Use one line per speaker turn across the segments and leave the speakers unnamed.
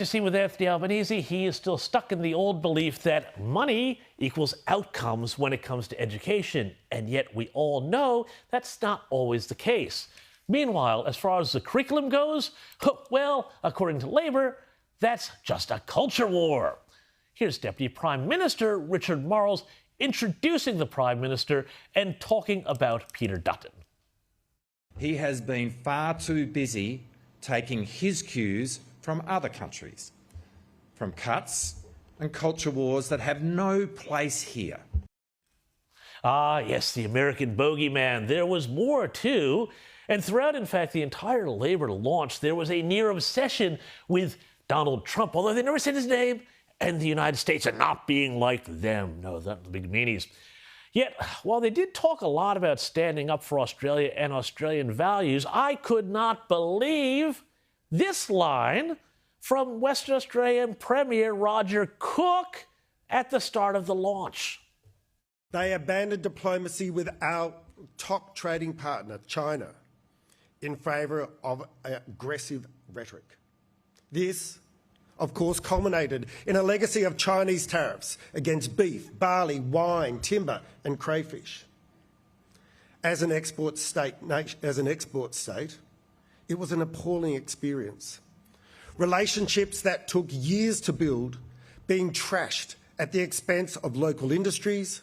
To see with Anthony Albanese, he is still stuck in the old belief that money equals outcomes when it comes to education, and yet we all know that's not always the case. Meanwhile, as far as the curriculum goes, well, according to Labour, that's just a culture war. Here's Deputy Prime Minister Richard Marles introducing the Prime Minister and talking about Peter Dutton.
He has been far too busy taking his cues from other countries, from cuts and culture wars that have no place here.
Ah, yes, the American bogeyman. There was more, too. And throughout, in fact, the entire Labour launch, there was a near obsession with Donald Trump, although they never said his name, and the United States and not being like them. No, that's the big meanies. Yet, while they did talk a lot about standing up for Australia and Australian values, I could not believe this line from Western Australian Premier Roger Cook at the start of the launch.
They abandoned diplomacy with our top trading partner, China, in favour of aggressive rhetoric. This, of course, culminated in a legacy of Chinese tariffs against beef, barley, wine, timber and crayfish. As an export state, it was an appalling experience. Relationships that took years to build being trashed at the expense of local industries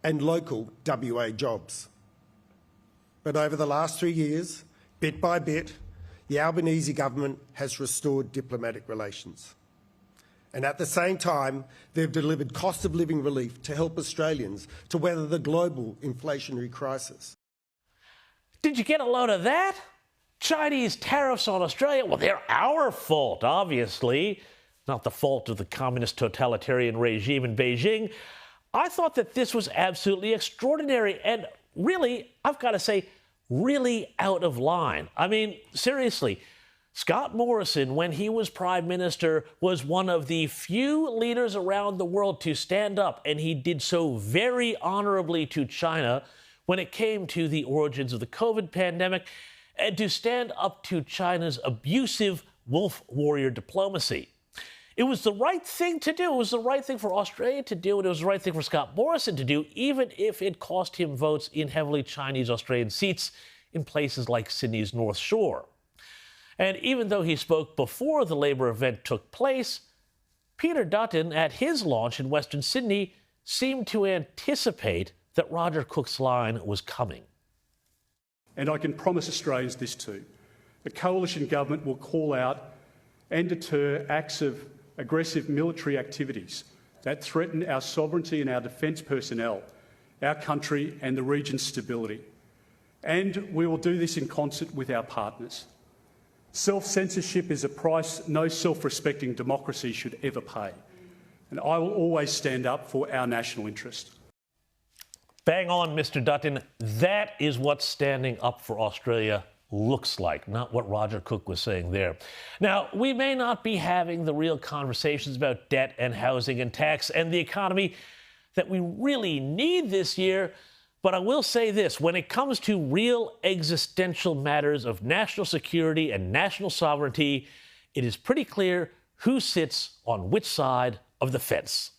and local WA jobs. But over the last 3 years, bit by bit, the Albanese government has restored diplomatic relations. And at the same time, they've delivered cost of living relief to help Australians to weather the global inflationary crisis.
Did you get a load of that? Chinese tariffs on Australia, well, they're our fault, obviously, not the fault of the communist totalitarian regime in Beijing. I thought that this was absolutely extraordinary and really, I've got to say, really out of line. I mean, seriously, Scott Morrison, when he was Prime Minister, was one of the few leaders around the world to stand up, and he did so very honorably to China when it came to the origins of the COVID pandemic, and to stand up to China's abusive wolf warrior diplomacy. It was the right thing to do. It was the right thing for Australia to do, and it was the right thing for Scott Morrison to do, even if it cost him votes in heavily Chinese-Australian seats in places like Sydney's North Shore. And even though he spoke before the Labour event took place, Peter Dutton, at his launch in Western Sydney, seemed to anticipate that Roger Cook's line was coming.
And I can promise Australians this too. The coalition government will call out and deter acts of aggressive military activities that threaten our sovereignty and our defence personnel, our country and the region's stability. And we will do this in concert with our partners. Self-censorship is a price no self-respecting democracy should ever pay. And I will always stand up for our national interest.
Bang on, Mr. Dutton. That is what standing up for Australia looks like, not what Roger Cook was saying there. Now, we may not be having the real conversations about debt and housing and tax and the economy that we really need this year, but I will say this, when it comes to real existential matters of national security and national sovereignty, it is pretty clear who sits on which side of the fence.